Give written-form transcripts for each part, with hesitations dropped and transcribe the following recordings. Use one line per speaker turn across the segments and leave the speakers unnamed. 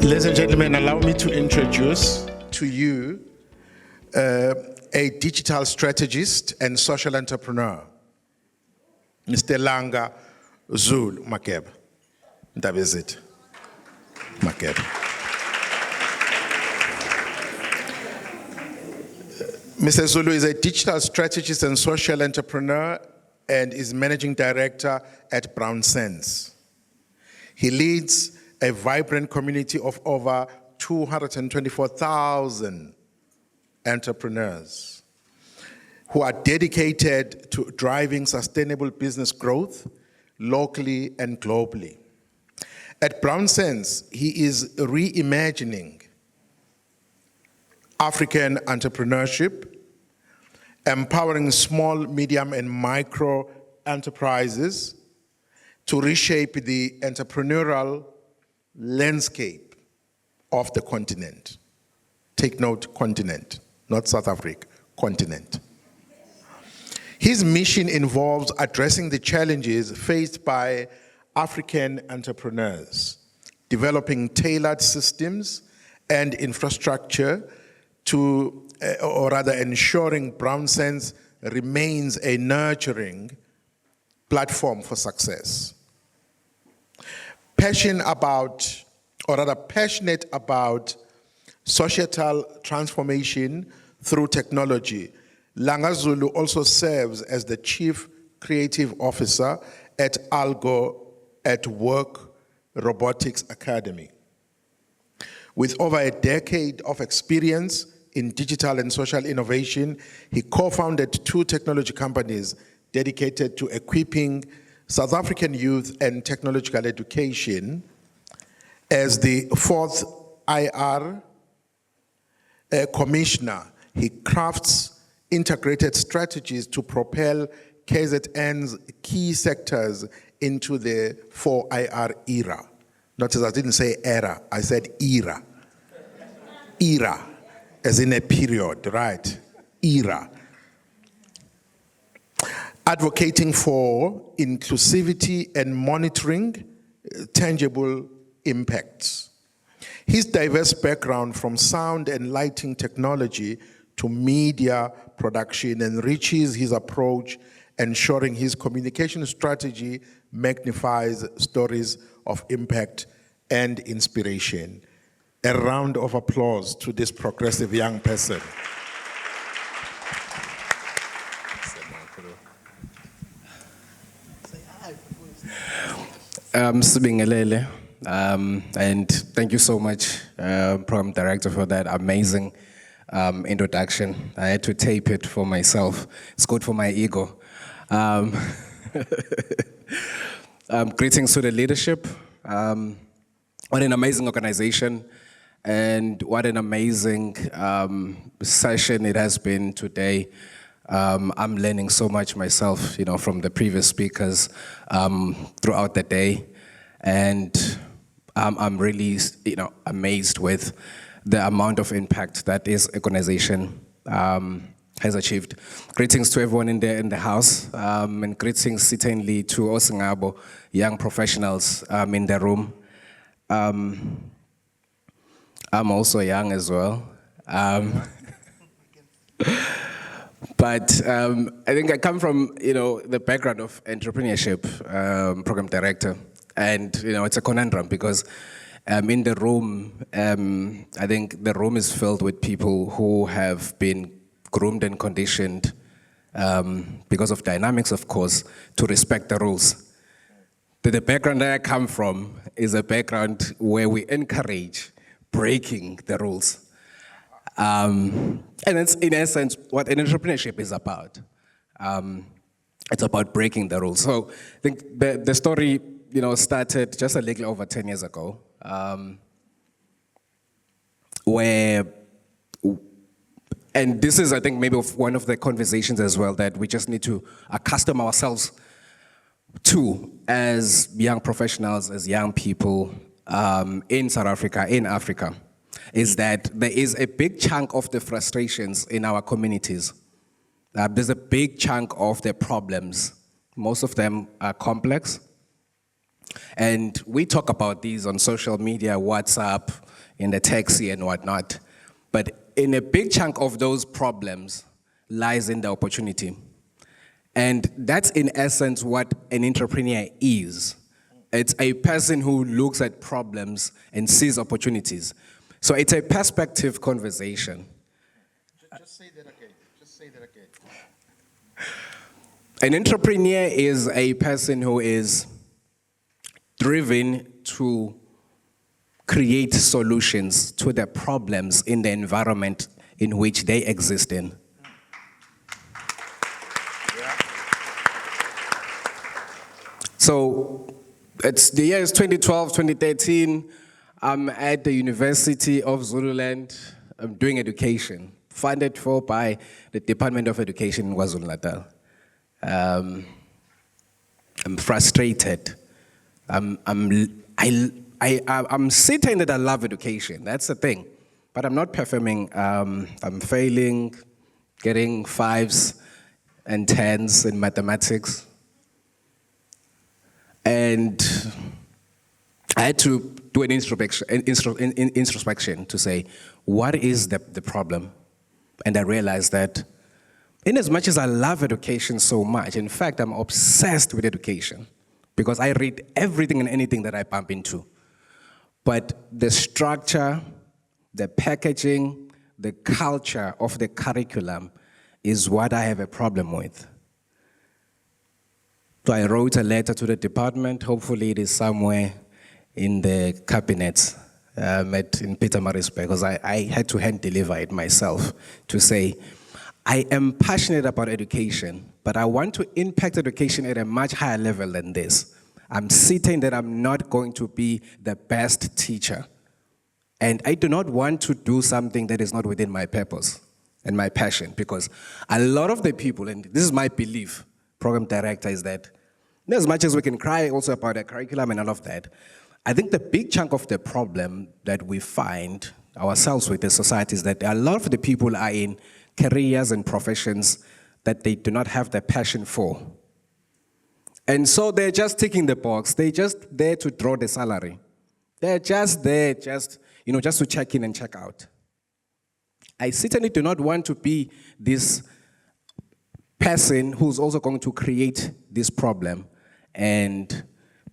Ladies and gentlemen, allow me to introduce to you a digital strategist and social entrepreneur, Mr. Langa Zulu Makeba. That is it. Makeba. Mr. Zulu is a digital strategist and social entrepreneur and is managing director at Brown Sense. He leads a vibrant community of over 224,000 entrepreneurs who are dedicated to driving sustainable business growth locally and globally. At Brown Sense, he is reimagining African entrepreneurship, empowering small, medium, and micro enterprises to reshape the entrepreneurial landscape of the continent. Take note, continent, not South Africa, continent. His mission involves addressing the challenges faced by African entrepreneurs, developing tailored systems and infrastructure to, or rather ensuring Brown Sense remains a nurturing platform for success. Passionate about societal transformation through technology, Langa Zulu also serves as the Chief Creative Officer at Algo at Work Robotics Academy. With over a decade of experience in digital and social innovation, he co-founded 2 technology companies dedicated to equipping South African youth and technological education. As the 4th IR commissioner, he crafts integrated strategies to propel KZN's key sectors into the 4IR era. Notice I didn't say era, I said era. Era, as in a period, right? Era. Advocating for inclusivity and monitoring tangible impacts. His diverse background from sound and lighting technology to media production enriches his approach, ensuring his communication strategy magnifies stories of impact and inspiration. A round of applause to this progressive young person.
Sibingelele, and thank you so much, Program Director, for that amazing introduction. I had to tape it for myself. It's good for my ego. Greetings to the leadership. What an amazing organization, and what an amazing session it has been today. I'm learning so much myself, from the previous speakers throughout the day, and I'm really, amazed with the amount of impact that this organization has achieved. Greetings to everyone in the house, and greetings certainly to Osingabo, young professionals in the room. I'm also young as well. But I think I come from, the background of entrepreneurship, program director, and it's a conundrum because in the room, I think the room is filled with people who have been groomed and conditioned because of dynamics, of course, to respect the rules. The background that I come from is a background where we encourage breaking the rules. And it's, in essence, what an entrepreneurship is about. It's about breaking the rules. So I think the story, started just a little over 10 years ago, and this is, I think, maybe one of the conversations as well that we just need to accustom ourselves to as young professionals, as young people in South Africa, in Africa, is that there is a big chunk of the frustrations in our communities. There's a big chunk of the problems. Most of them are complex. And we talk about these on social media, WhatsApp, in the taxi and whatnot. But in a big chunk of those problems lies in the opportunity. And that's in essence what an entrepreneur is. It's a person who looks at problems and sees opportunities. So it's a perspective conversation.
Just say that again. Just say that again.
An entrepreneur is a person who is driven to create solutions to the problems in the environment in which they exist in.
Yeah.
So it's the year is 2012, 2013. I'm at the University of Zululand. I'm doing education, funded for by the Department of Education in KwaZulu-Natal. I'm frustrated. I'm certain that I love education. That's the thing. But I'm not performing. I'm failing, getting 5s and 10s in mathematics. And I had to do an introspection to say, what is the problem? And I realized that in as much as I love education so much, in fact, I'm obsessed with education because I read everything and anything that I bump into. But the structure, the packaging, the culture of the curriculum is what I have a problem with. So I wrote a letter to the department. Hopefully it is somewhere in the cabinet in Pietermaritzburg, because I had to hand deliver it myself to say, I am passionate about education, but I want to impact education at a much higher level than this. I'm certain that I'm not going to be the best teacher. And I do not want to do something that is not within my purpose and my passion, because a lot of the people, and this is my belief, program director, is that as much as we can cry also about the curriculum and all of that, I think the big chunk of the problem that we find ourselves with as society is that a lot of the people are in careers and professions that they do not have the passion for. And so they're just ticking the box. They're just there to draw the salary. They're just there, just to check in and check out. I certainly do not want to be this person who's also going to create this problem and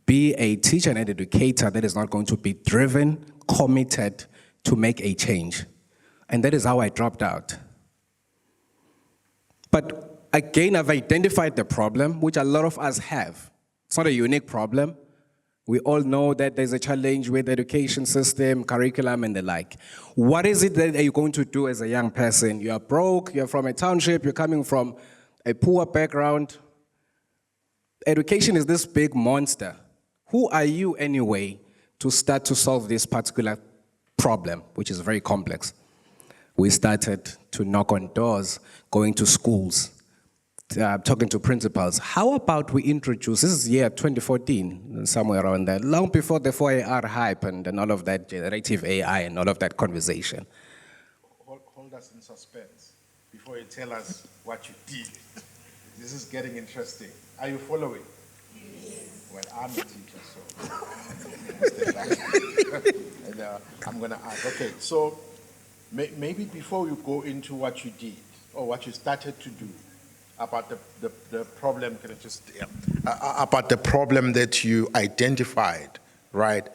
be a teacher and an educator that is not going to be driven, committed to make a change. And that is how I dropped out. But again, I've identified the problem, which a lot of us have. It's not a unique problem. We all know that there's a challenge with the education system, curriculum, and the like. What is it that you're going to do as a young person? You are broke, you're from a township, you're coming from a poor background. Education is this big monster. Who are you anyway to start to solve this particular problem, which is very complex? We started to knock on doors, going to schools, talking to principals. How about we introduce, this is year 2014, somewhere around there, long before the 4AR hype and all of that generative AI and all of that conversation.
Hold us in suspense before you tell us what you did. This is getting interesting. Are you following? Yes. Well, I'm a teacher, so and, I'm going to ask. Okay, so maybe before you go into what you did or what you started to do about the problem, can I just about the problem that you identified, right?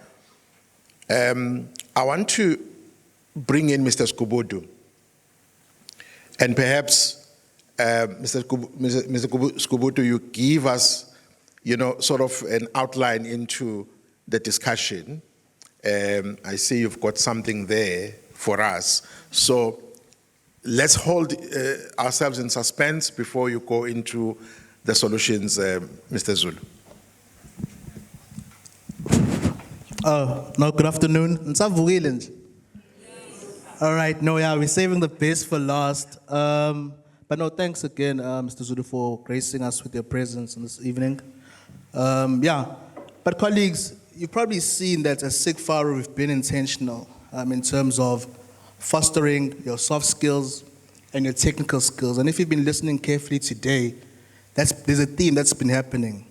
I want to bring in Mr. Skubudu, and perhaps Mr. Skubudu, you give us, sort of an outline into the discussion. I see you've got something there for us. So let's hold ourselves in suspense before you go into the solutions, Mr. Zulu.
No, good afternoon. All right, we're saving the best for last. But no, thanks again, Mr. Zulu, for gracing us with your presence this evening. But colleagues, you've probably seen that as CIGFARO, we've been intentional in terms of fostering your soft skills and your technical skills. And if you've been listening carefully today, there's a theme that's been happening.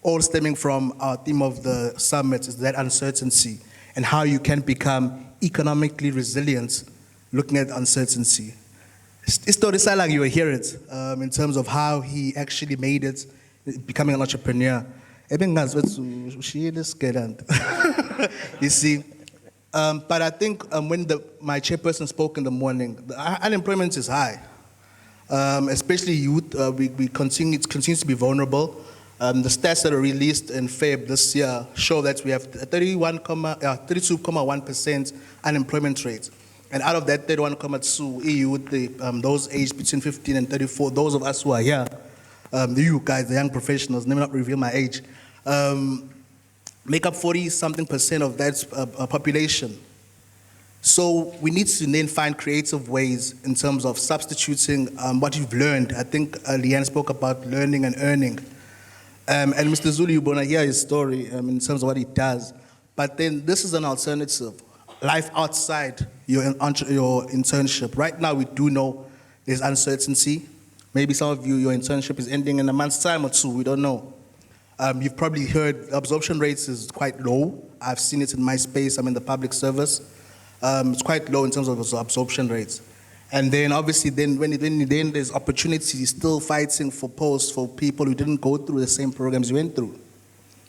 all stemming from our theme of the summit is that uncertainty and how you can become economically resilient looking at uncertainty. Story like you will hear it in terms of how he actually made it, becoming an entrepreneur. You see, but I think when my chairperson spoke in the morning, the unemployment is high, especially youth. It continues to be vulnerable. The stats that are released in Feb this year show that we have 32.1% unemployment rate. And out of that 31.2, youth, those aged between 15 and 34, those of us who are here, you guys, the young professionals, let me not reveal my age, make up 40-something% of that population. So we need to then find creative ways in terms of substituting what you've learned. I think Leanne spoke about learning and earning. And Mr. Zulu, you're going to hear his story in terms of what he does. But then this is an alternative, life outside your internship. Right now, we do know there's uncertainty. Maybe some of you, your internship is ending in a month's time or two, we don't know. You've probably heard absorption rates is quite low. I've seen it in my space, I'm in the public service. It's quite low in terms of absorption rates. And then obviously then when there's opportunity, still fighting for posts for people who didn't go through the same programs you went through.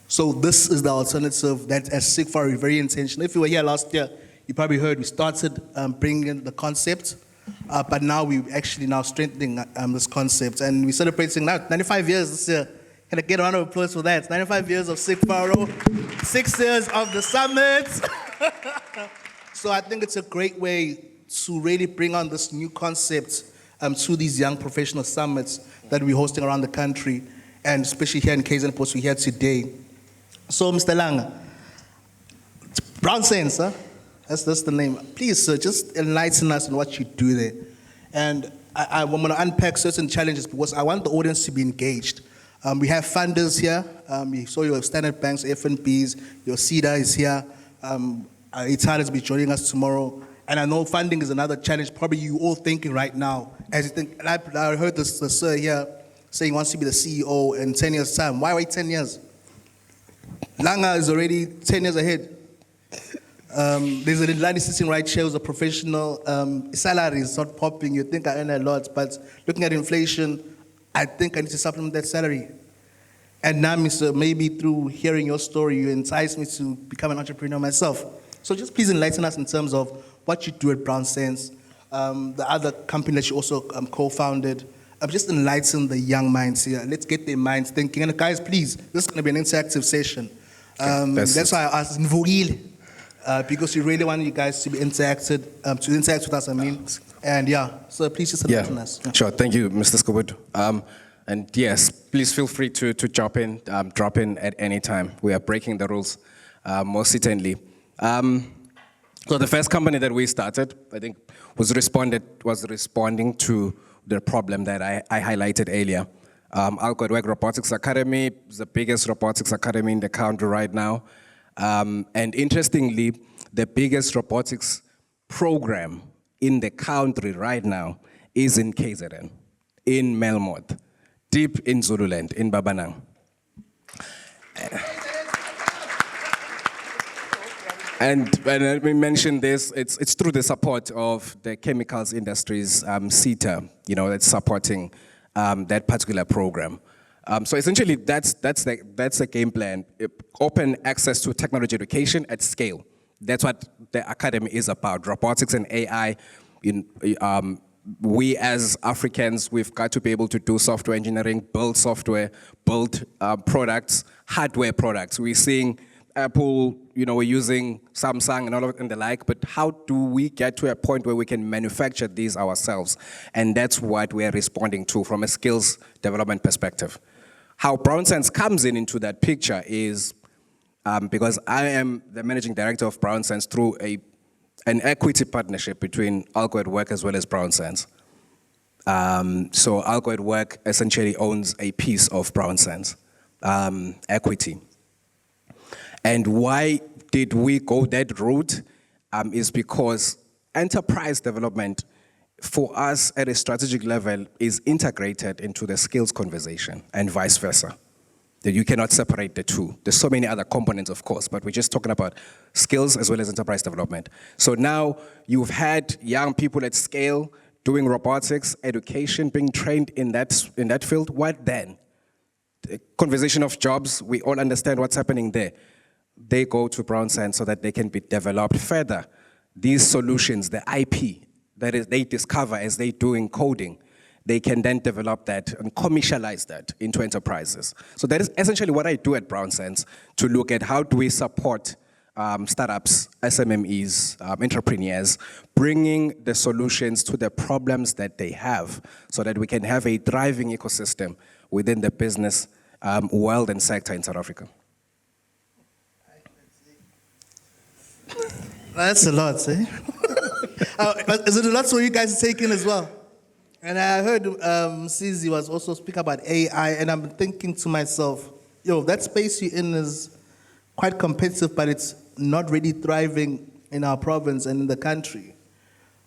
So this is the alternative that as CIGFARO we're very intentional. If you were here last year, you probably heard we started bringing in the concept, but now we're actually now strengthening this concept. And we're celebrating now 95 years this year. Can I get a round of applause for that? 95 years of CIGFARO, 6 years of the summit. So I think it's a great way to really bring on this new concept to these young professional summits that we're hosting around the country, and especially here in KZN Post, we're here today. So, Mr. Langa, Brown Sense, huh? That's the name. Please, sir, just enlighten us on what you do there. And I'm going to unpack certain challenges because I want the audience to be engaged. We have funders here. You saw your Standard Banks, FNBs, your CEDA is here. Italians will be joining us tomorrow. And I know funding is another challenge, probably you all thinking right now. As you think, and I heard the sir here saying he wants to be the CEO in 10 years' time. Why wait 10 years? Langa is already 10 years ahead. There's a lady sitting right here who's a professional. Salary is not popping. You think I earn a lot, but looking at inflation, I think I need to supplement that salary. And now, Mr., maybe through hearing your story, you entice me to become an entrepreneur myself. So just please enlighten us in terms of what you do at Brown Sense, the other company that you also co-founded. Just enlighten the young minds here. Let's get their minds thinking. And guys, please, this is going to be an interactive session. That's why I asked Nvogile, because we really want you guys to be interacted, to interact with us, I mean. And yeah, so please just enlighten us. Yeah.
Sure, thank you, Mr. Skobut. And yes, please feel free to drop in at any time. We are breaking the rules, most certainly. So the first company that we started, I think, was responding to the problem that I highlighted earlier. Algorithm Robotics Academy is the biggest robotics academy in the country right now. And interestingly, the biggest robotics program in the country right now is in KZN, in Melmoth, deep in Zululand, in Babanang. And when we mentioned this, it's through the support of the chemicals industries, CETA, that's supporting that particular program. So essentially, that's the game plan. Open access to technology education at scale. That's what the academy is about. Robotics and AI. We as Africans, we've got to be able to do software engineering, build software, build products, hardware products. We're seeing Apple, we're using Samsung and all of it and the like, but how do we get to a point where we can manufacture these ourselves? And that's what we're responding to from a skills development perspective. How Brown Sense comes into that picture is because I am the managing director of Brown Sense through an equity partnership between Algo at Work as well as Brown Sense. So Algo at Work essentially owns a piece of Brown Sense equity. And why did we go that route? Is because enterprise development for us at a strategic level is integrated into the skills conversation and vice versa. That you cannot separate the two. There's so many other components, of course, but we're just talking about skills as well as enterprise development. So now you've had young people at scale doing robotics, education, being trained in that field. What then? The conversation of jobs, we all understand what's happening there. They go to Brown Sands so that they can be developed further. These solutions, the IP, that is, they discover as they doing coding, they can then develop that and commercialize that into enterprises. So that is essentially what I do at Brown Sands, to look at how do we support startups, SMMEs, entrepreneurs, bringing the solutions to the problems that they have so that we can have a thriving ecosystem within the business world and sector in South Africa.
That's a lot, eh? Is it a lot for you guys to take in as well? And I heard CZ was also speak about AI, and I'm thinking to myself, that space you're in is quite competitive, but it's not really thriving in our province and in the country.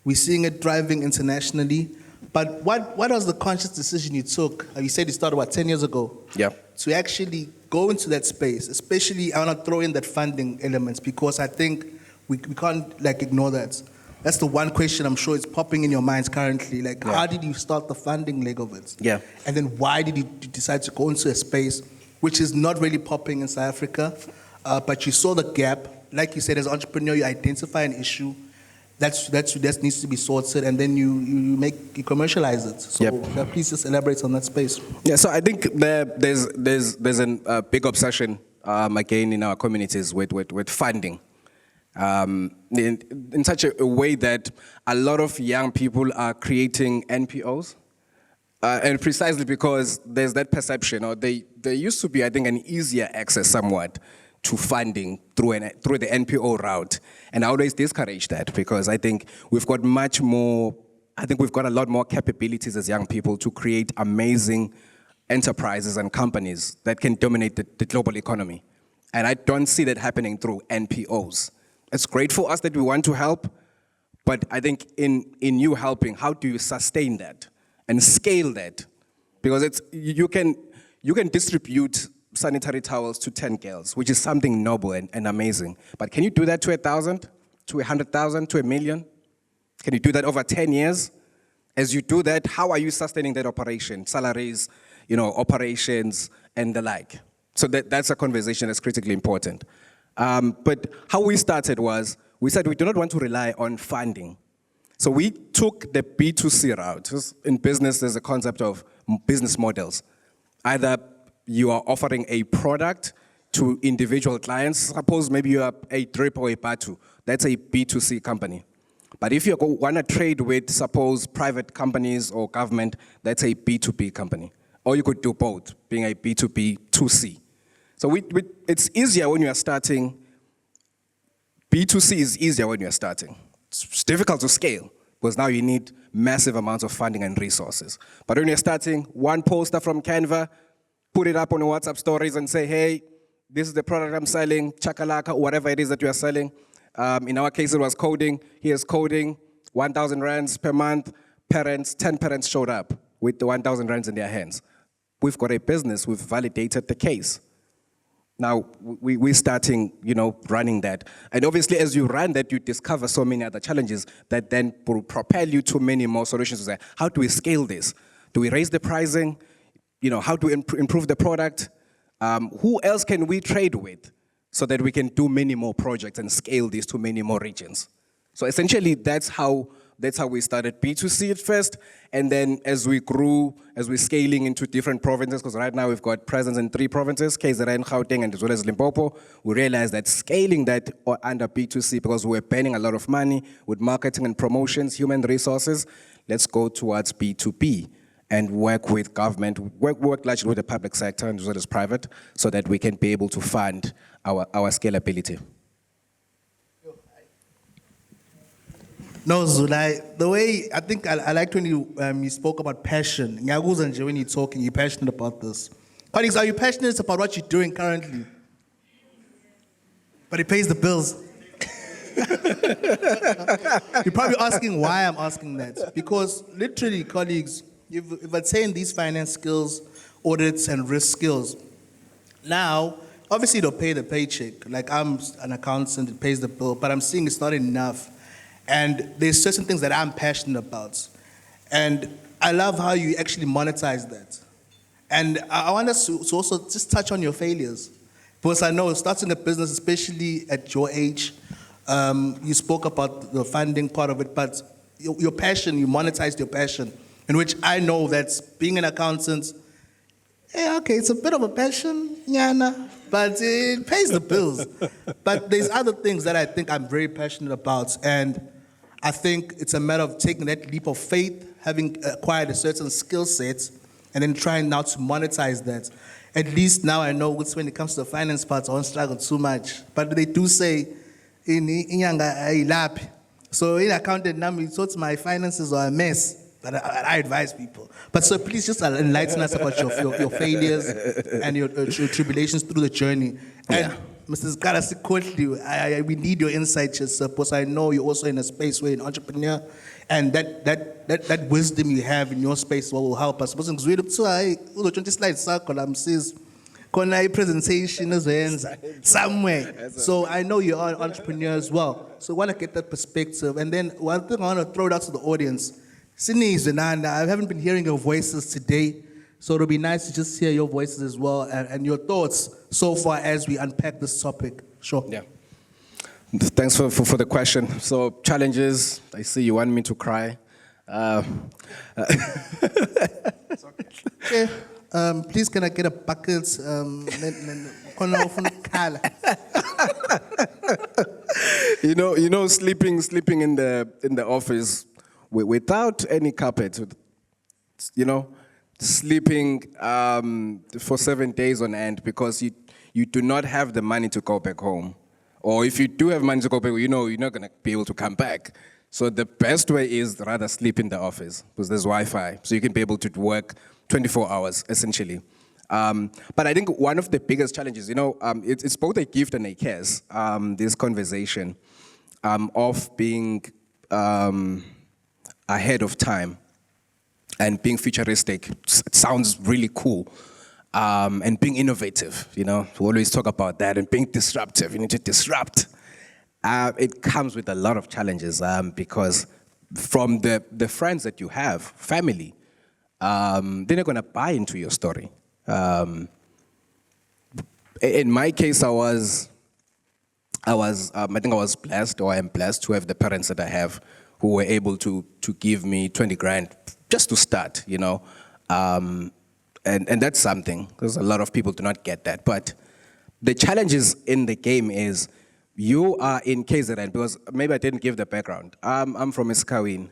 We're seeing it thriving internationally. But what was the conscious decision you took? You said you started, 10 years ago?
Yeah.
To actually go into that space, especially, I want to throw in that funding elements, because I think we can't ignore that. That's the one question I'm sure is popping in your minds currently. How did you start the funding leg of it?
Yeah.
And then why did you decide to go into a space which is not really popping in South Africa, but you saw the gap? Like you said, as an entrepreneur, you identify an issue that needs to be sorted, and then you commercialize it. So please just elaborate on that space.
Yeah, so I think there's a big obsession again in our communities with funding. In such a way that a lot of young people are creating NPOs, and precisely because there's that perception, or there used to be, I think, an easier access somewhat to funding through the NPO route, and I always discourage that, because I think we've got a lot more capabilities as young people to create amazing enterprises and companies that can dominate the global economy, and I don't see that happening through NPOs. It's great for us that we want to help, but I think in you helping, how do you sustain that and scale that? Because you can distribute sanitary towels to 10 girls, which is something noble and amazing. But can you do that to 1,000, to 100,000, to 1 million? Can you do that over 10 years? As you do that, how are you sustaining that operation? Salaries, operations, and the like. So that's a conversation that's critically important. But how we started was, we said we do not want to rely on funding. So we took the B2C route. In business, there's a concept of business models. Either you are offering a product to individual clients. Suppose maybe you are a drip or a batu. That's a B2C company. But if you want to trade with, suppose, private companies or government, that's a B2B company. Or you could do both, being a B2B, 2C. So it's easier when you are starting. B2C is easier when you are starting. It's difficult to scale, because now you need massive amounts of funding and resources. But when you're starting, one poster from Canva, put it up on your WhatsApp stories and say, hey, this is the product I'm selling, chakalaka, whatever it is that you are selling. In our case, it was coding. Here's coding, 1,000 rands per month. 10 parents showed up with the 1,000 rands in their hands. We've got a business, we've validated the case. Now, we're starting, running that. And obviously, as you run that, you discover so many other challenges that then will propel you to many more solutions. To say, how do we scale this? Do we raise the pricing? How do we improve the product? Who else can we trade with so that we can do many more projects and scale this to many more regions? So essentially, that's how we started B2C at first, and then as we grew, as we're scaling into different provinces, because right now we've got presence in 3 provinces, KZN, Gauteng, and as well as Limpopo, we realized that scaling that under B2C, because we were spending a lot of money with marketing and promotions, human resources, let's go towards B2B and work with government, work largely with the public sector and as well as private, so that we can be able to fund our scalability.
No, Zulai, the way I think I liked when you spoke about passion. Nyaguzanje, when you're talking, you're passionate about this. Colleagues, are you passionate about what you're doing currently? But it pays the bills. You're probably asking why I'm asking that. Because literally, colleagues, if I say in these finance skills, audits and risk skills, Now, obviously, they'll pay the paycheck. Like, I'm an accountant, it pays the bill, but I'm seeing it's not enough. And there's certain things that I'm passionate about. And I love how you actually monetize that. And I want us to also just touch on your failures. Because I know starting a business, especially at your age, you spoke about the funding part of it, but your passion, you monetized your passion, in which I know that being an accountant, yeah, okay, it's a bit of a passion, Yana, but it pays the bills. But there's other things that I think I'm very passionate about, and I think it's a matter of taking that leap of faith, having acquired a certain skill set, and then trying now to monetize that. At least now I know when it comes to the finance part, I won't struggle too much. But they do say, so in accountant now, you thought my finances are a mess, but I advise people. But so please just enlighten us about your failures and your tribulations through the journey. And Mrs. Karasi, we need your insight, because I know you're also in a space where you're an entrepreneur, and that wisdom you have in your space will help us. Because we look to 20 slides circle, says, presentation somewhere. So I know you're an entrepreneur as well. So I want to get that perspective. And then one thing I want to throw it out to the audience. Sydney, Zenanda, I haven't been hearing your voices today. So it'll be nice to just hear your voices as well and your thoughts so far as we unpack this topic. Sure.
Yeah. Thanks for the question. So challenges, I see you want me to cry.
Okay. Please can I get a bucket?
Sleeping in the office without any carpet, sleeping for 7 days on end because you do not have the money to go back home. Or if you do have money to go back, you're not going to be able to come back. So the best way is rather sleep in the office because there's Wi-Fi. So you can be able to work 24 hours, essentially. But I think one of the biggest challenges, it's both a gift and a curse, this conversation of being ahead of time and being futuristic. It sounds really cool. And being innovative, we always talk about that, and being disruptive. You need to disrupt. It comes with a lot of challenges because from the friends that you have, family, they're not going to buy into your story. In my case, I think I was blessed, or I am blessed to have the parents that I have who were able to give me 20 grand just to start, And that's something, because a lot of people do not get that. But the challenges in the game is you are in KZN, because maybe I didn't give the background. I'm from Iskawin.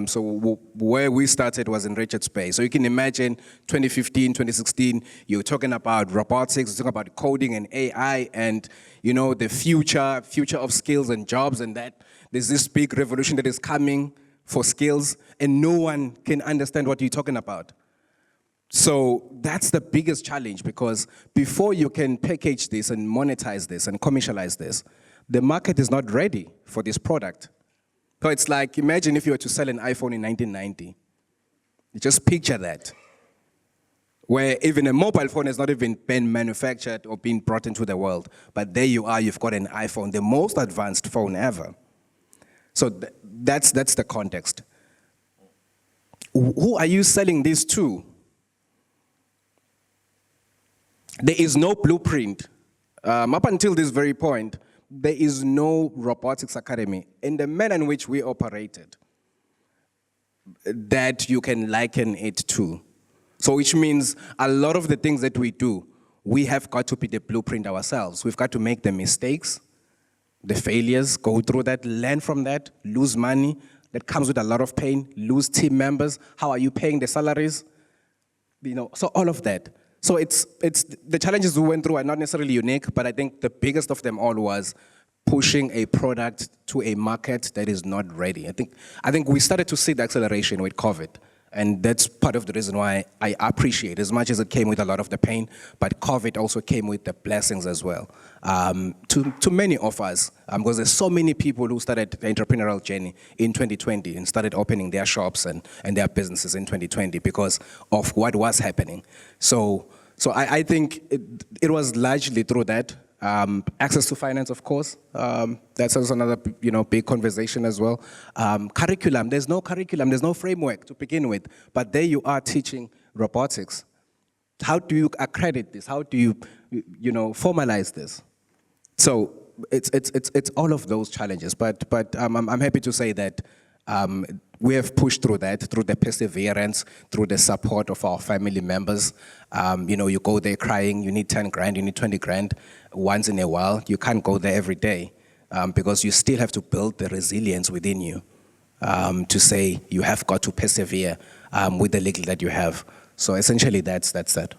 So where we started was in Richards Bay. So you can imagine 2015, 2016, you're talking about robotics, you're talking about coding and AI and, the future of skills and jobs, and that there's this big revolution that is coming for skills, and no one can understand what you're talking about. So that's the biggest challenge, because before you can package this and monetize this and commercialize this, the market is not ready for this product. So it's like, imagine if you were to sell an iPhone in 1990. You just picture that, where even a mobile phone has not even been manufactured or been brought into the world. But there you are, you've got an iPhone, the most advanced phone ever. So that's the context. Who are you selling this to? There is no blueprint. Up until this very point, there is no robotics academy in the manner in which we operated that you can liken it to. So which means a lot of the things that we do, we have got to be the blueprint ourselves. We've got to make the mistakes, the failures, go through that, learn from that, lose money. That comes with a lot of pain, lose team members. How are you paying the salaries? So all of that. So it's the challenges we went through are not necessarily unique, but I think the biggest of them all was pushing a product to a market that is not ready. I think we started to see the acceleration with COVID, and that's part of the reason why I appreciate, as much as it came with a lot of the pain, but COVID also came with the blessings as well. To many of us, because there's so many people who started the entrepreneurial journey in 2020 and started opening their shops and their businesses in 2020 because of what was happening. So So I think it was largely through that. Access to finance, of course. That's also another, big conversation as well. Curriculum, there's no curriculum, there's no framework to begin with, but there you are teaching robotics. How do you accredit this? How do you, formalize this? So it's all of those challenges, but I'm happy to say that we have pushed through that, through the perseverance, through the support of our family members. You go there crying, you need 10 grand, you need 20 grand once in a while. You can't go there every day because you still have to build the resilience within you to say you have got to persevere with the little that you have. So essentially that's that.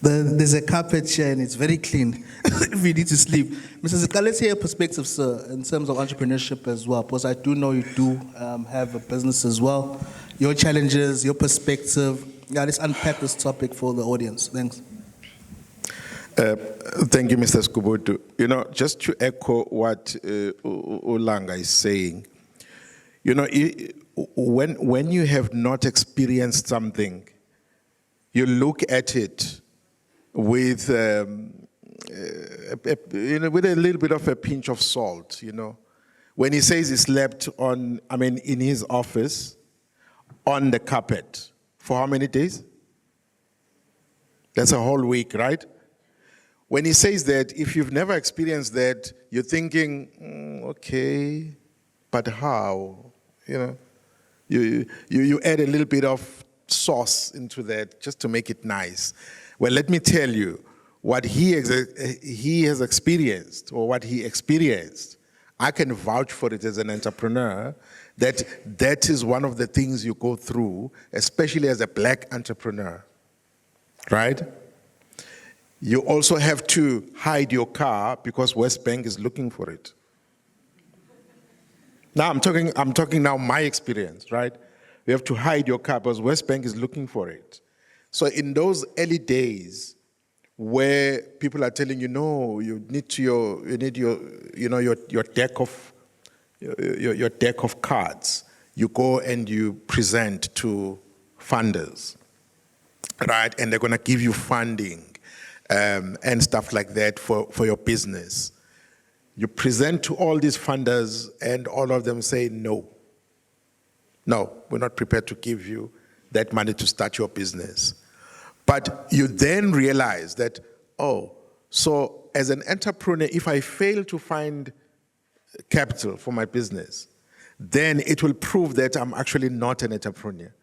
There's a carpet here and it's very clean if you need to sleep. Mr. Zika, let's hear your perspective, sir, in terms of entrepreneurship as well, because I do know you do have a business as well. Your challenges, your perspective. Yeah, let's unpack this topic for the audience. Thanks.
Thank you, Mr. Skubutu. Just to echo what Ulanga is saying, when you have not experienced something, you look at it with with a little bit of a pinch of salt, When he says he slept in his office on the carpet for how many days? That's a whole week, right? When he says that, if you've never experienced that, you're thinking, okay, but how? You add a little bit of sauce into that just to make it nice. Well, let me tell you, what he has experienced, or what he experienced, I can vouch for it as an entrepreneur, that is one of the things you go through, especially as a black entrepreneur, right? You also have to hide your car because West Bank is looking for it. Now I'm talking now my experience, right? You have to hide your car because West Bank is looking for it. So in those early days where people are telling you, no, you need your deck of cards, you go and you present to funders, right? And they're going to give you funding and stuff like that for your business. You present to all these funders and all of them say, no, we're not prepared to give you that money to start your business. But you then realize that, so as an entrepreneur, if I fail to find capital for my business, then it will prove that I'm actually not an entrepreneur.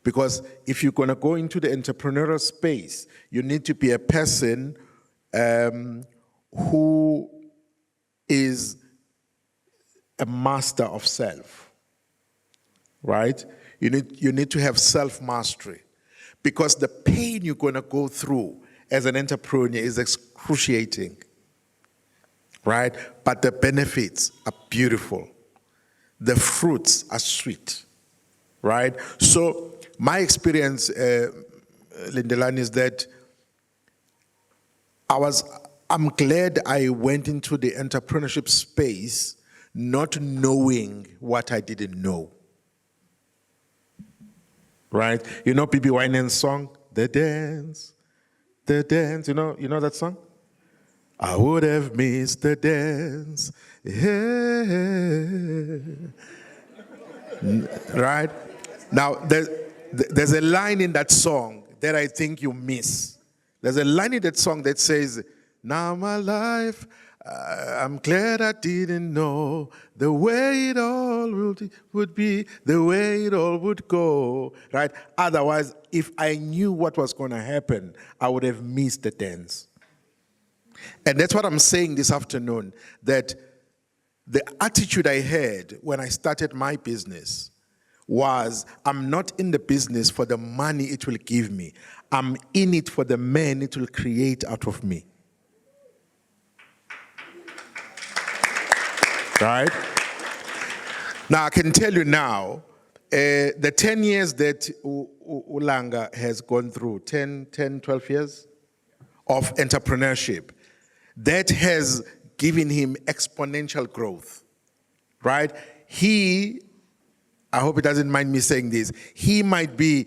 Because if you're going to go into the entrepreneurial space, you need to be a person who is a master of self, right? You need to have self-mastery, because the pain you're going to go through as an entrepreneur is excruciating, right? But the benefits are beautiful. The fruits are sweet, right? So my experience, Lindelani, is that I'm glad I went into the entrepreneurship space not knowing what I didn't know. Right? You know P.B. Winans' song, The Dance, you know that song? I would have missed the dance. Yeah. Right? Now, there's a line in that song that I think you miss. There's a line in that song that says, now my life, I'm glad I didn't know the way it all would be, the way it all would go, right? Otherwise, if I knew what was going to happen, I would have missed the dance. And that's what I'm saying this afternoon, that the attitude I had when I started my business was, I'm not in the business for the money it will give me. I'm in it for the man it will create out of me. Right? Now, I can tell you now, the 10 years that Ulanga has gone through, 10, 12 years of entrepreneurship, that has given him exponential growth, right? I hope he doesn't mind me saying this, he might be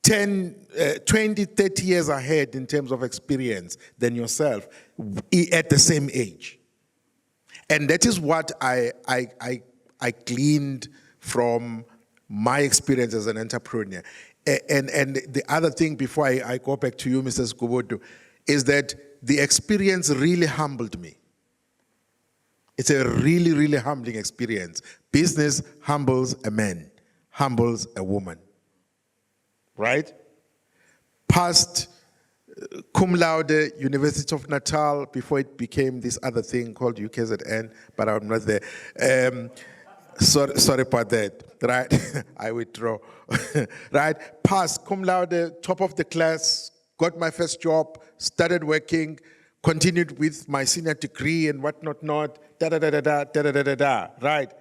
20, 30 years ahead in terms of experience than yourself at the same age. And that is what I gleaned from my experience as an entrepreneur. And the other thing before I go back to you, Mrs. Kubudu, is that the experience really humbled me. It's a really, really humbling experience. Business humbles a man, humbles a woman. Right? Passed cum laude, University of Natal, before it became this other thing called UKZN, but I'm not there. Sorry about that, right? I withdraw, right? Passed cum laude, top of the class, got my first job, started working, continued with my senior degree and whatnot, right?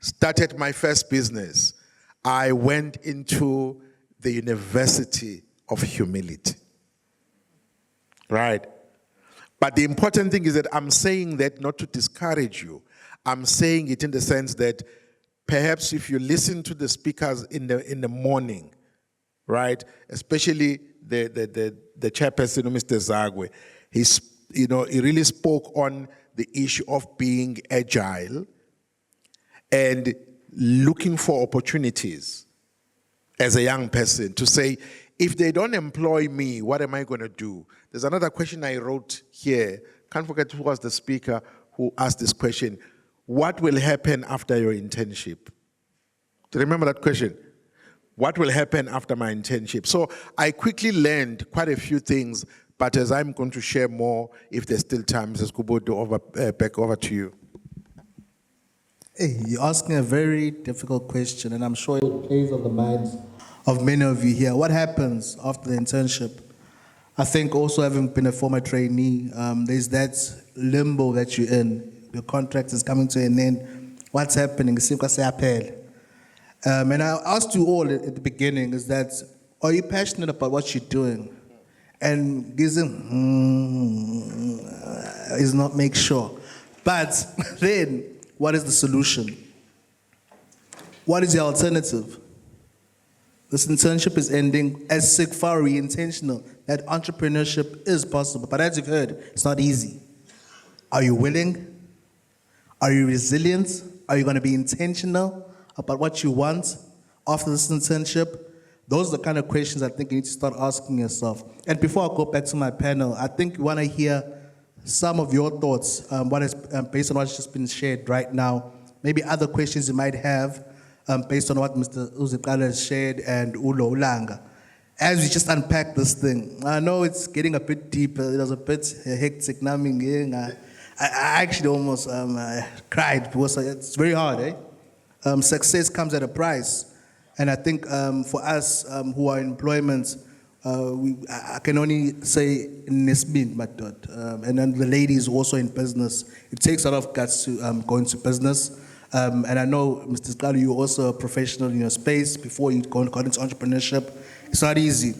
Started my first business. I went into the University of Humility, right? But the important thing is that I'm saying that not to discourage you. I'm saying it in the sense that perhaps if you listen to the speakers in the morning, right, especially the chairperson, Mr. Zagwe, he really spoke on the issue of being agile and looking for opportunities as a young person to say, if they don't employ me, what am I going to do? There's another question I wrote here. Can't forget who was the speaker who asked this question. What will happen after your internship? Do you remember that question? What will happen after my internship? So I quickly learned quite a few things, but as I'm going to share more, if there's still time, Mrs. Kubudu, back over to you.
Hey, you're asking a very difficult question, and I'm sure it plays on the minds of many of you here. What happens after the internship? I think also having been a former trainee, there's that limbo that you're in. Your contract is coming to an end. What's happening? And I asked you all at the beginning is that, are you passionate about what you're doing? And gizing is not make sure. But then, what is the solution? What is the alternative? This internship is ending. As CIGFARO, we're intentional that entrepreneurship is possible. But as you've heard, it's not easy. Are you willing? Are you resilient? Are you going to be intentional about what you want after this internship? Those are the kind of questions I think you need to start asking yourself. And before I go back to my panel, I think you want to hear some of your thoughts, based on what's just been shared right now. Maybe other questions you might have based on what Mr. Uzikala has shared and Ulo Ulanga. As we just unpack this thing, I know it's getting a bit deeper. It was a bit hectic. I actually almost cried because it's very hard, eh? Success comes at a price. And I think for us who are in employment, I can only say Nesbin, and then the ladies also in business. It takes a lot of guts to go into business. And I know, Mr. Skalu, you're also a professional in your space before you got into entrepreneurship. It's not easy.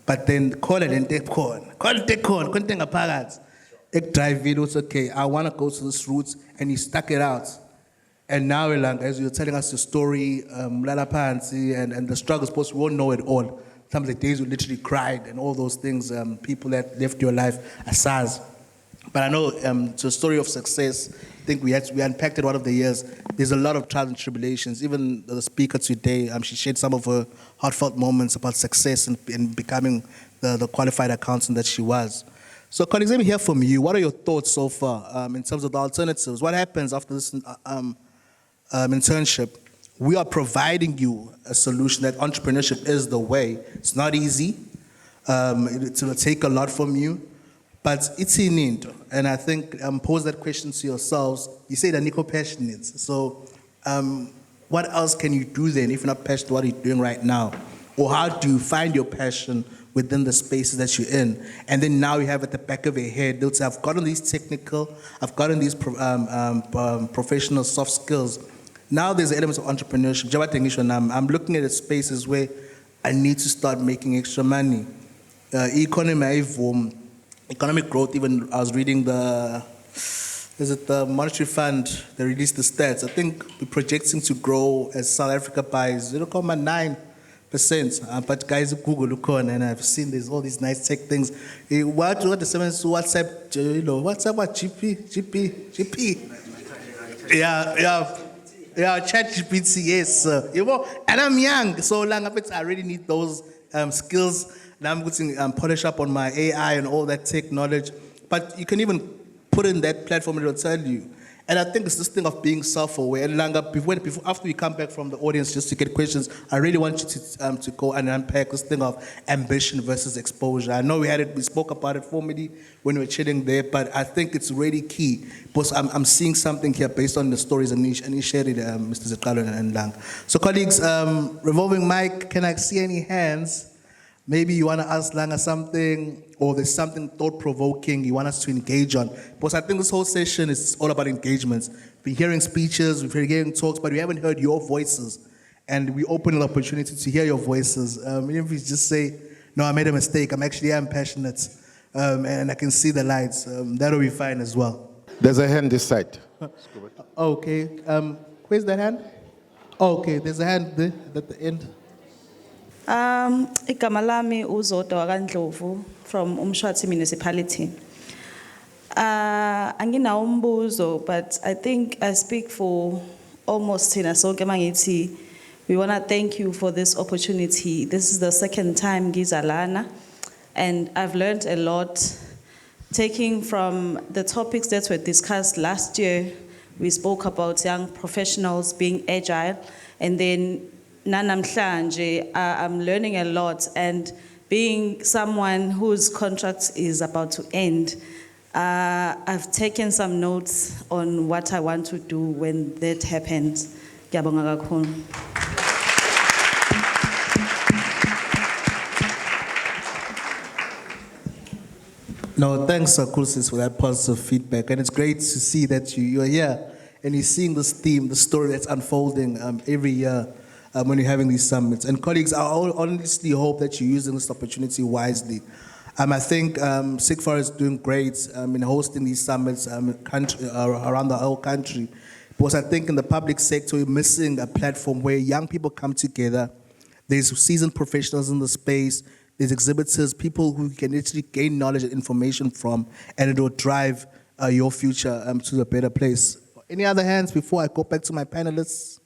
But then call it and take on. Call it take on. Content apart. Drive it, it's okay. I want to go to this route, and you stuck it out. And now, as you're telling us the story, and the struggles, we won't know it all. Some of the days you literally cried and all those things, people that left your life aside. But I know it's a story of success. I think we unpacked it one of the years. There's a lot of trials and tribulations. Even the speaker today, she shared some of her heartfelt moments about success and becoming the qualified accountant that she was. So, colleagues, let me hear from you. What are your thoughts so far in terms of the alternatives? What happens after this internship? We are providing you a solution that entrepreneurship is the way. It's not easy. It will take a lot from you, but it's in it. And I think pose that question to yourselves. You say that Nico passionate. So what else can you do then if you're not passionate what you're doing right now? Or how do you find your passion within the spaces that you're in? And then now you have at the back of your head, they'll say, I've gotten these technical, I've gotten these professional soft skills. Now there's elements of entrepreneurship. I'm looking at the spaces where I need to start making extra money. Economic growth, even I was reading the Monetary Fund, they released the stats. I think we're projecting to grow as South Africa by 0.9% But guys, Google look on, and I've seen there's all these nice tech things. What the seventh WhatsApp, WhatsApp, what GP. Yeah, chat GPT, yes. And I'm young, so long I already need those skills. Now I'm putting polish up on my AI and all that tech knowledge. But you can even put in that platform and it'll tell you. And I think it's this thing of being self-aware. And Langa, before, after we come back from the audience just to get questions, I really want you to go and unpack this thing of ambition versus exposure. I know we spoke about it formally when we were chilling there, but I think it's really key because I'm seeing something here based on the stories and you shared it, Mr. Zekalo and Lang. So colleagues, revolving mic, can I see any hands? Maybe you want to ask Langa something, or there's something thought-provoking you want us to engage on. Because I think this whole session is all about engagements. We're hearing speeches, we're hearing talks, but we haven't heard your voices. And we open an opportunity to hear your voices. Even if you just say, no, I made a mistake, I'm passionate, and I can see the lights, that'll be fine as well.
There's a hand this side.
Okay, where's that hand? Okay, there's a hand there at the end.
Igama lami uZodwa kaNdlovu from Umshwathi municipality. Anginawo umbuzo, but I think I speak for almost thina sonke mangithi we want to thank you for this opportunity. This is the second time ngizalana, and I've learned a lot taking from the topics that were discussed last year. We spoke about young professionals being agile, and then nanamhlanje, I'm learning a lot, and being someone whose contract is about to end, I've taken some notes on what I want to do when that happens. Ngiyabonga kakhulu.
No, thanks, Kursis, for that positive feedback. And it's great to see that you're here and you're seeing this theme, the story that's unfolding every year when you're having these summits. And colleagues, I honestly hope that you're using this opportunity wisely. I think CIGFARO is doing great in hosting these summits around the whole country. Because I think in the public sector, we're missing a platform where young people come together. There's seasoned professionals in the space. There's exhibitors, people who can actually gain knowledge and information from, and it will drive your future to a better place. Any other hands before I go back to my panelists?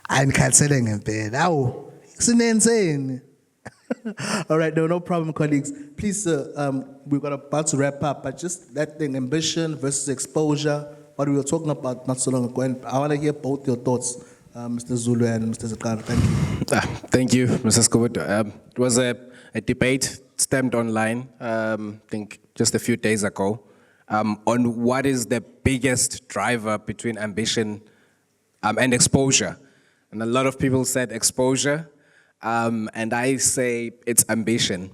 I'm canceling a bit. Ow, it's insane. All right, no problem, colleagues. Please, we're about to wrap up, but just that thing, ambition versus exposure, what we were talking about not so long ago, and I want to hear both your thoughts, Mr. Zulu and Mr. Zekalo. Thank you.
Thank you, Mr. Scobert. It was a debate stemmed online, I think just a few days ago, on what is the biggest driver between ambition and exposure. And a lot of people said exposure, and I say it's ambition.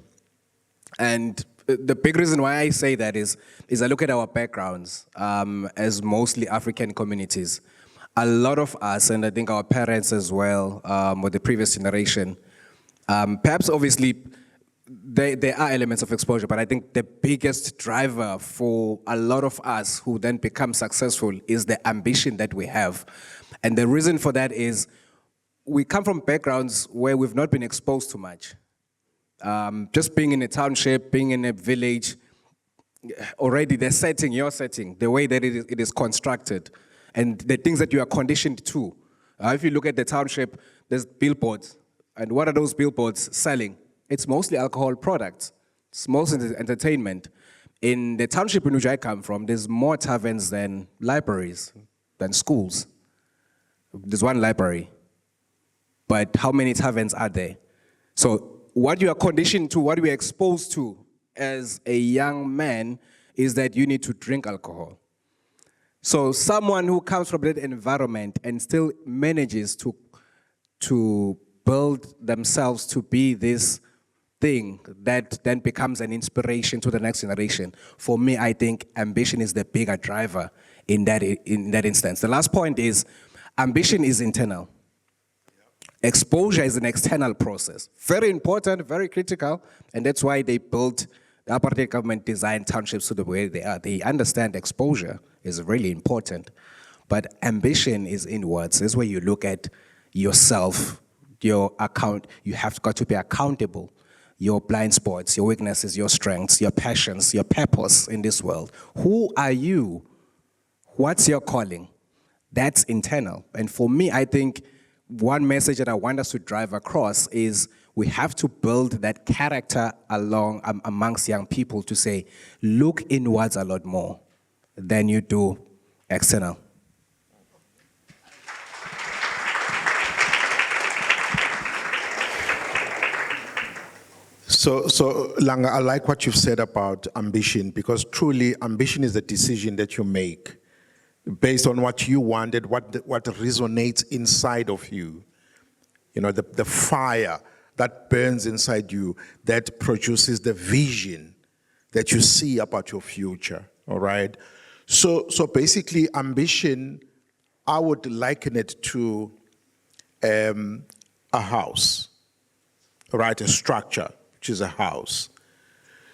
And the big reason why I say that is I look at our backgrounds as mostly African communities. A lot of us, and I think our parents as well, or the previous generation, perhaps obviously there are elements of exposure, but I think the biggest driver for a lot of us who then become successful is the ambition that we have. And the reason for that is we come from backgrounds where we've not been exposed to much. Just being in a township, being in a village, already the setting, your setting, the way that it is constructed, and the things that you are conditioned to. If you look at the township, there's billboards. And what are those billboards selling? It's mostly alcohol products. It's mostly entertainment. In the township in which I come from, there's more taverns than libraries, than schools. There's one library. But how many taverns are there? So what you are conditioned to, what we are exposed to as a young man is that you need to drink alcohol. So someone who comes from that environment and still manages to build themselves to be this thing that then becomes an inspiration to the next generation. For me, I think ambition is the bigger driver in that instance. The last point is ambition is internal. Exposure is an external process. Very important, very critical, and that's why they built the apartheid government designed townships to the way they are. They understand exposure is really important, but ambition is inwards. This is where you look at yourself, your account, you have got to be accountable. Your blind spots, your weaknesses, your strengths, your passions, your purpose in this world. Who are you? What's your calling? That's internal. And for me, I think one message that I want us to drive across is we have to build that character amongst young people to say, look inwards a lot more than you do external.
So Langa, I like what you've said about ambition, because truly ambition is a decision that you make based on what you wanted, what resonates inside of you. You know, the fire that burns inside you that produces the vision that you see about your future, all right? So basically ambition, I would liken it to a house, right? A structure, which is a house.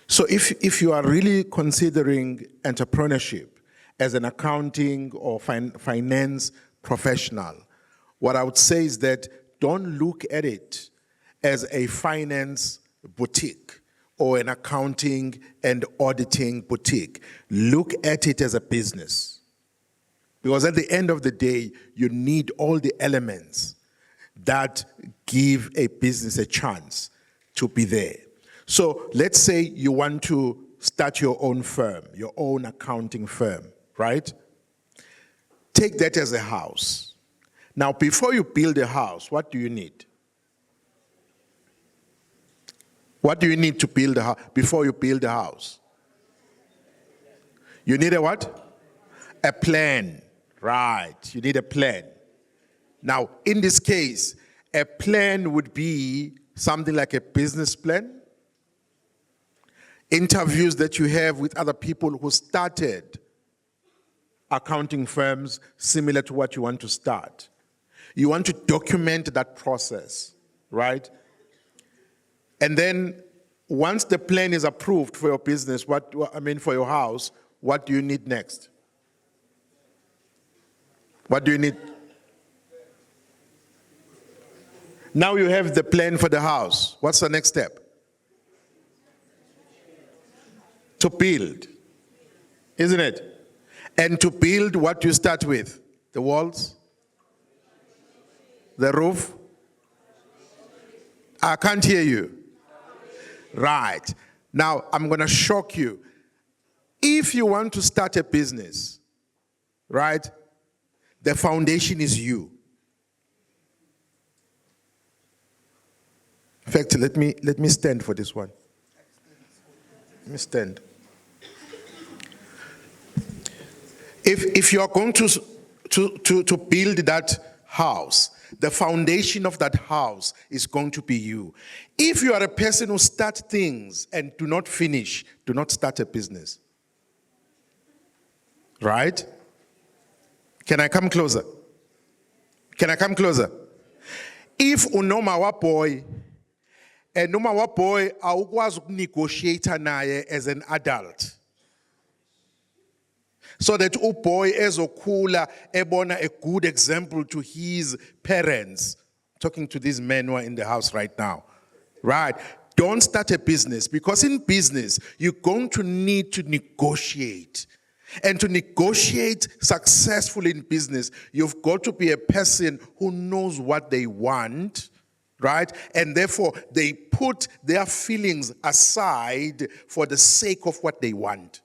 So if you are really considering entrepreneurship as an accounting or finance professional, what I would say is that don't look at it as a finance boutique or an accounting and auditing boutique. Look at it as a business. Because at the end of the day, you need all the elements that give a business a chance to be there. So let's say you want to start your own firm, your own accounting firm, right? Take that as a house. Now, before you build a house, what do you need? What do you need to build a house? Before you build a house? You need a what? A plan, right? You need a plan. Now, in this case, a plan would be something like a business plan, interviews that you have with other people who started accounting firms similar to what you want to start. You want to document that process, right? And then once the plan is approved for your business, for your house, what do you need next? What do you need? Now you have the plan for the house. What's the next step? To build, isn't it? And to build, what do you start with? The walls? The roof? I can't hear you. Right. Now, I'm going to shock you. If you want to start a business, right, the foundation is you. In fact, let me stand for this one. Let me stand. If you are going to build that house, the foundation of that house is going to be you. If you are a person who starts things and do not finish, do not start a business. Right? Can I come closer? Can I come closer? If unoma wa boy, and noma wa boy awukwazi ukunegotiate naye as an adult, so that boy ezokhula ebona a good example to his parents. Talking to these men who are in the house right now. Right? Don't start a business, because in business, you're going to need to negotiate. And to negotiate successfully in business, you've got to be a person who knows what they want, right? And therefore, they put their feelings aside for the sake of what they want.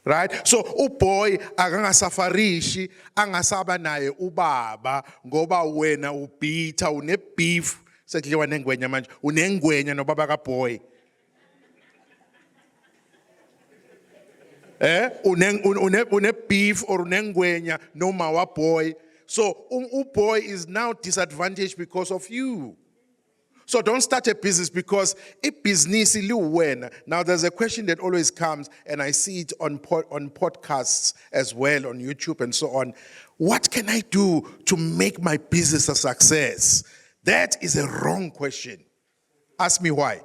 Right? So boy akangasafarishi angasaba naye ubaba ngoba wena ubitha une beef sekudliwa nengwenya manje unengwenya nobaba kaboy. Une beef or unengwenya noma wa boy. So boy is now disadvantaged because of you. So don't start a business, because a business is when. Now there's a question that always comes, and I see it on podcasts as well, on YouTube and so on. What can I do to make my business a success? That is a wrong question. Ask me why.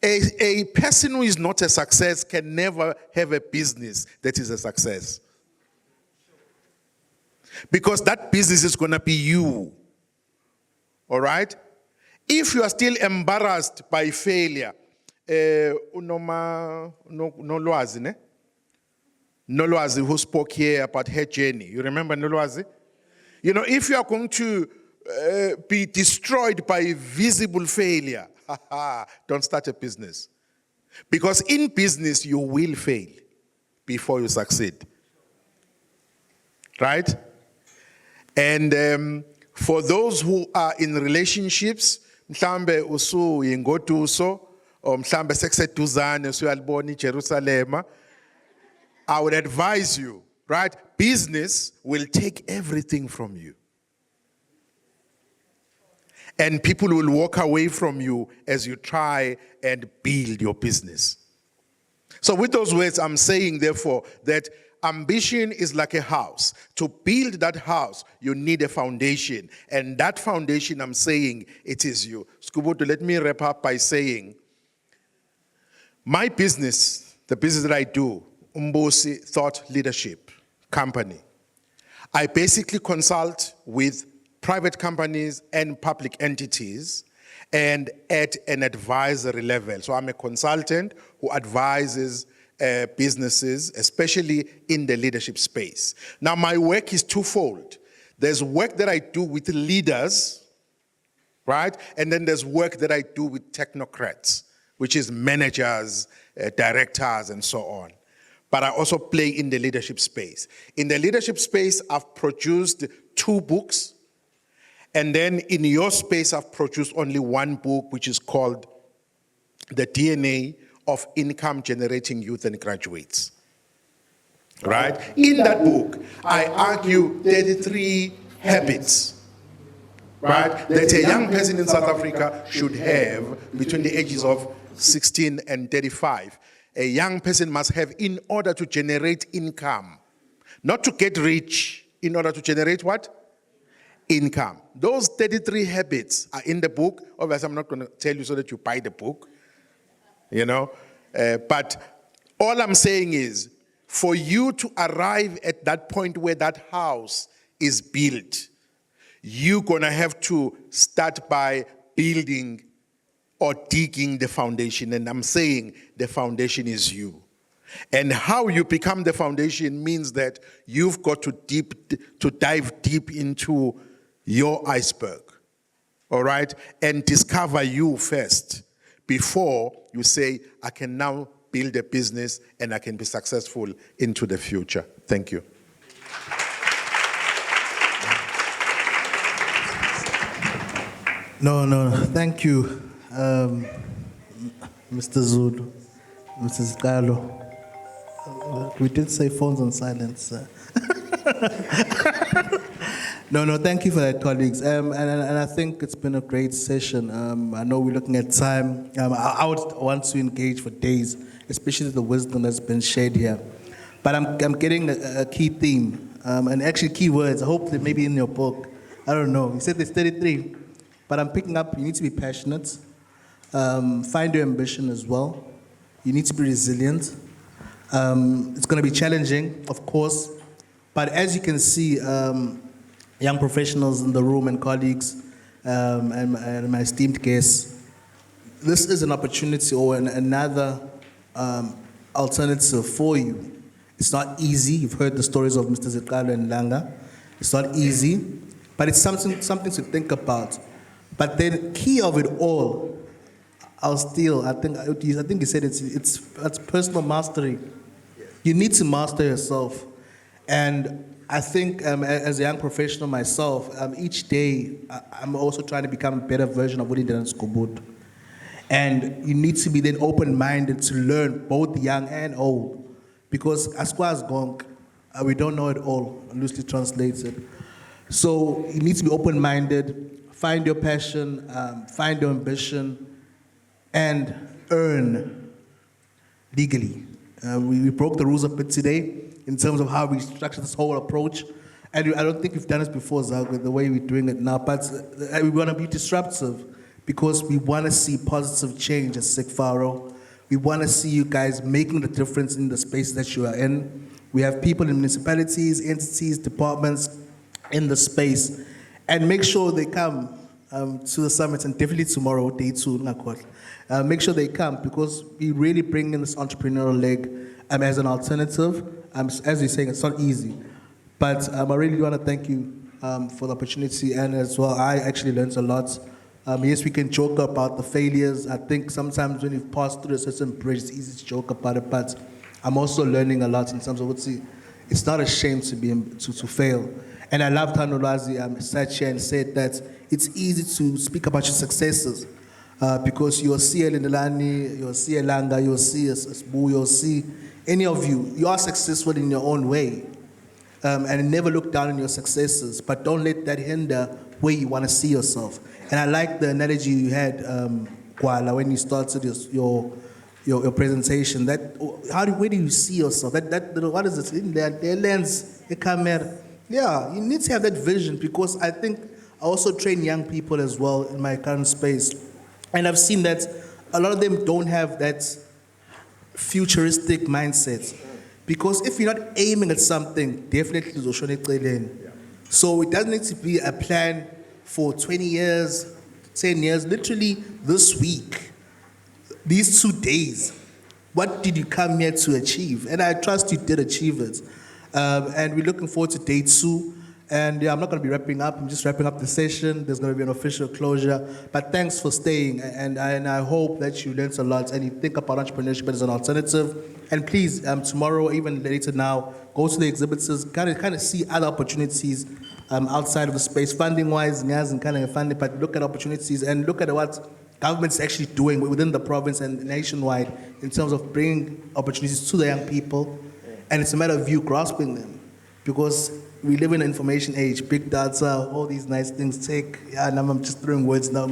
A person who is not a success can never have a business that is a success. because that business is going to be you. All right? If you are still embarrassed by failure, Nolwazi, ne? Nolwazi, who spoke here about her journey. You remember Nolwazi? You know, if you are going to be destroyed by visible failure, don't start a business. Because in business, you will fail before you succeed. Right? And for those who are in relationships, mhlambe usu yingoduso, or mhlambe sekuseduzane usuyalibona iJerusalema, I would advise you, right? Business will take everything from you. And people will walk away from you as you try and build your business. So with those words, I'm saying, therefore, that ambition is like a house. To build that house, you need a foundation. And that foundation, I'm saying, it is you. Skubutu, let me wrap up by saying, my business, the business that I do, Umbosi Thought Leadership Company, I basically consult with private companies and public entities and at an advisory level. So I'm a consultant who advises businesses, especially in the leadership space. Now, my work is twofold. There's work that I do with leaders, right? And then there's work that I do with technocrats, which is managers, directors, and so on. But I also play in the leadership space. In the leadership space, I've produced 2 books. And then in your space, I've produced only 1 book, which is called The DNA of Income Generating Youth and Graduates. Right? In that book, I argue 33 habits, right, that a young person in South Africa should have between the ages of 16 and 35. A young person must have in order to generate income. Not to get rich, in order to generate what? Income. Those 33 habits are in the book. Obviously, I'm not going to tell you so that you buy the book, you know. But all I'm saying is, for you to arrive at that point where that house is built, you're going to have to start by building or digging the foundation. And I'm saying the foundation is you. And how you become the foundation means that you've got to dive deep into your iceberg, all right? And discover you first before you say, I can now build a business and I can be successful into the future. Thank you.
No, thank you, Mr. Zulu, Mrs. Carlo. We did say phones on silence. No, thank you for that, colleagues. And I think it's been a great session. I know we're looking at time. I would want to engage for days, especially the wisdom that's been shared here. But I'm getting a key theme, and actually key words. I hope that maybe in your book. I don't know. You said there's 33, but I'm picking up, you need to be passionate. Find your ambition as well. You need to be resilient. It's going to be challenging, of course, but as you can see, young professionals in the room and colleagues and my esteemed guests, this is an opportunity or another alternative for you. It's not easy. You've heard the stories of Mr. Zikalo and Langa. It's not easy, but it's something to think about. But the key of it all, I think you said it's personal mastery. You need to master yourself. And I think as a young professional myself, each day I'm also trying to become a better version of what he did in school. And you need to be then open-minded to learn, both young and old. Because asquas gong, we don't know it all, loosely translated. So you need to be open-minded, find your passion, find your ambition, and earn legally. We broke the rules a bit today in terms of how we structure this whole approach. And I don't think we've done this before, Zach, with the way we're doing it now. But we want to be disruptive because we want to see positive change at CIGFARO. We want to see you guys making the difference in the spaces that you are in. We have people in municipalities, entities, departments, in the space, and make sure they come to the summit, and definitely tomorrow, day 2, make sure they come, because we really bring in this entrepreneurial leg as an alternative. As you're saying, it's not easy, but I really want to thank you for the opportunity, and as well, I actually learned a lot. Yes, we can joke about the failures. I think sometimes when you've passed through a certain bridge, it's easy to joke about it, but I'm also learning a lot in terms of it's not a shame to fail. And I loved how Nolwazi sat here and said that it's easy to speak about your successes because you'll see Lindelani, you'll see Elanga, you'll see Sbu, you'll see any of you are successful in your own way. And never look down on your successes, but don't let that hinder where you want to see yourself. And I like the analogy you had, Kwala, when you started your presentation. That where do you see yourself? What is it? In there, the lens, the camera. Yeah, you need to have that vision, because I think I also train young people as well in my current space, and I've seen that a lot of them don't have that futuristic mindset. Because if you're not aiming at something, definitely so it doesn't need to be a plan for 20 years, 10 years. Literally this week, these 2 days, what did you come here to achieve? And I trust you did achieve it. And we're looking forward to day 2. And yeah, I'm not going to be wrapping up. I'm just wrapping up the session. There's going to be an official closure. But thanks for staying. And I hope that you learned a lot and you think about entrepreneurship as an alternative. And please, tomorrow, even later now, go to the exhibitors, kind of see other opportunities outside of the space, funding-wise, and kind of funding, but look at opportunities and look at what government's actually doing within the province and nationwide in terms of bringing opportunities to the young people. And it's a matter of you grasping them, because we live in an information age, big data, all these nice things take, and I'm just throwing words now,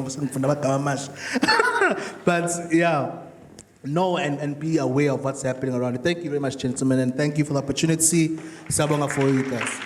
but yeah, know and be aware of what's happening around you. Thank you very much, gentlemen, and thank you for the opportunity. Sabonga for you guys.